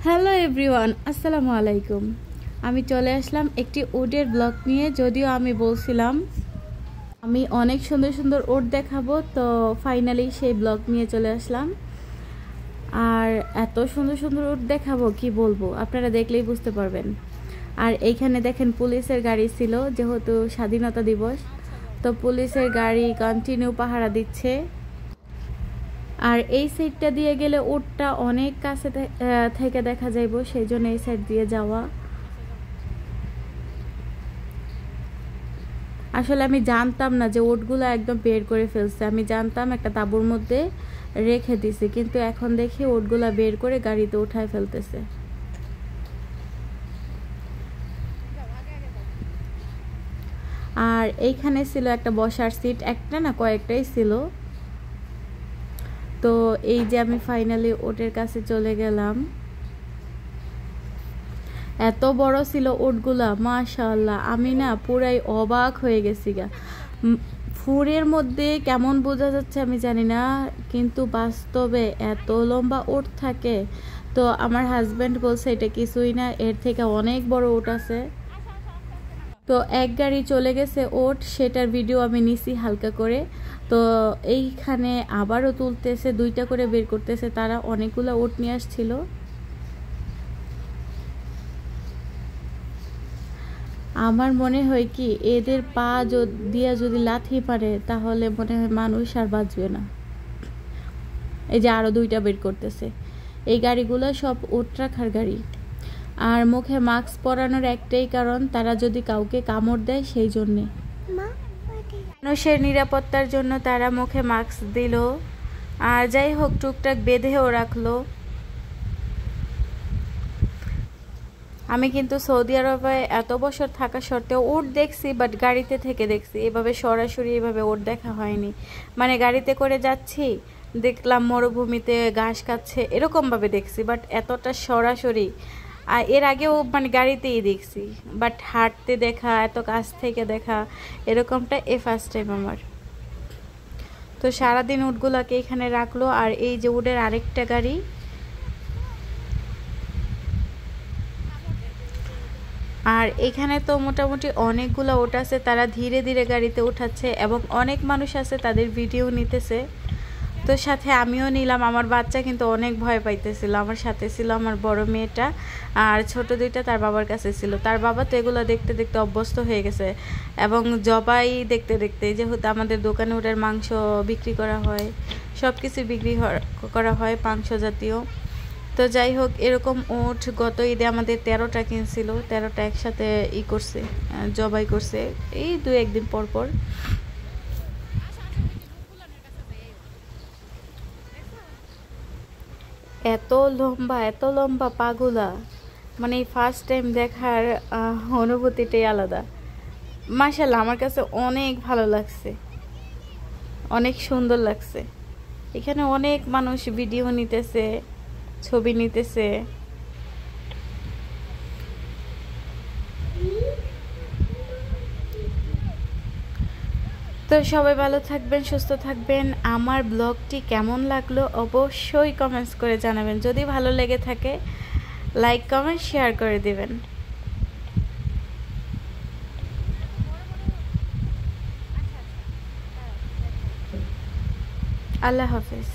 Hello everyone, আসসালামু আলাইকুম। আমি চলে আসলাম একটি উডের ব্লগ নিয়ে। যদিও আমি বলছিলাম আমি অনেক সুন্দর সুন্দর উড দেখাবো, তো ফাইনালি সেই ব্লগ নিয়ে চলে আসলাম। আর এত সুন্দর সুন্দর উড দেখাবো কি বলবো, আপনারা দেখলেই বুঝতে পারবেন। আর এইখানে দেখেন পুলিশের গাড়ি ছিল, যেহেতু স্বাধীনতা দিবস, তো পুলিশের গাড়ি কন্টিনিউ পাহারা দিচ্ছে। আর এই সাইডটা দিয়ে গেলে উটটা অনেক কাছে থেকে দেখা যাইব, সেই জন্য এই সাইড দিয়ে যাওয়া। আসলে আমি জানতাম না যে উটগুলো একদম বের করে ফেলছে। আমি জানতাম একটা তাঁবুর মধ্যে রেখে দিছে, কিন্তু এখন দেখি উটগুলা বের করে গাড়িতে উঠায় ফেলতেছে। আর এইখানে ছিল একটা বসার সিট, একটা না কয়েকটাই ছিল। তো এই যে আমি ফাইনালি উটের কাছে চলে গেলাম। এত বড় ছিল উটগুলা, মাশাআল্লাহ, আমি না পুরাই অবাক হয়ে গেছি গা। ফুরের মধ্যে কেমন বোঝা যাচ্ছে আমি জানি না, কিন্তু বাস্তবে এত লম্বা উট থাকে। তো আমার হাজব্যান্ড বলছে এটা কিছুই না, এর থেকে অনেক বড় উট আছে। তো এক গাড়ি চলে গেছে ওট, সেটার ভিডিও আমি নিছি হালকা করে। তো এইখানে আবারও তুলতেছে, দুইটা করে বের করতেছে তারা, অনেকগুলো ওট নিয়ে আসছিল। আমার মনে হয় কি, এদের পা দিয়া যদি লাথি পারে তাহলে মনে হয় মানুষ আর বাঁচবে না। এই যে আরো দুইটা বের করতেছে। এই গাড়িগুলো সব উট রাখার গাড়ি। আর মুখে মাস্ক পরানোর একটাই কারণ, তারা যদি কাউকে কামড় দেয় সেই জন্যে। মানুষের নিরাপত্তার জন্য তারা মুখে মাস্ক দিল। আর যাই হোক, টুকটাক বেঁধেও রাখলো। আমি কিন্তু সৌদি আরবে এত বছর থাকা সত্ত্বেও উট দেখছি, বাট গাড়িতে থেকে দেখছি, এভাবে সরাসরি এভাবে উট দেখা হয়নি। মানে গাড়িতে করে যাচ্ছি, দেখলাম মরুভূমিতে ঘাস খাচ্ছে, এরকমভাবে দেখছি, বাট এতটা সরাসরি আর এর আগেও মানে গাড়িতেই দেখছি, বাট হাঁটতে দেখা, এত কাছ থেকে দেখা, এরকমটা ফার্স্ট টাইম আমার। তো সারাদিন উটগুলোকে এখানে রাখলো। আর এই যে উটের আরেকটা গাড়ি, আর এখানে তো মোটামুটি অনেকগুলো উট আছে, তারা ধীরে ধীরে গাড়িতে উঠাচ্ছে এবং অনেক মানুষ আছে তাদের ভিডিও নিতেছে। তো সাথে আমিও নিলাম। আমার বাচ্চা কিন্তু অনেক ভয় পাইতেছিল। আমার সাথে ছিল আমার বড় মেয়েটা, আর ছোট দুইটা তার বাবার কাছে ছিল। তার বাবা তো এগুলো দেখতে দেখতে অভ্যস্ত হয়ে গেছে, এবং জবাই দেখতে দেখতে, যেহেতু আমাদের দোকানে ওটার মাংস বিক্রি করা হয়, সব কিছু বিক্রি করা হয় মাংস জাতীয়। তো যাই হোক, এরকম উট গত ঈদে আমাদের 13টা কিনছিল, 13টা একসাথে করছে, জবাই করছে এই 2-1 দিন পর পর। এত লম্বা পাগুলা, মানে ফার্স্ট টাইম দেখার অনুভূতিটাই আলাদা। মাশাআল্লাহ, আমার কাছে অনেক ভালো লাগছে, অনেক সুন্দর লাগছে। এখানে অনেক মানুষ ভিডিও নিতেছে, ছবি নিতেছে। তো সবাই ভালো থাকবেন, সুস্থ থাকবেন। আমার ব্লগটি কেমন লাগলো অবশ্যই কমেন্টস করে জানাবেন। যদি ভালো লেগে থাকে লাইক কমেন্ট শেয়ার করে দিবেন। আল্লাহ হাফেজ।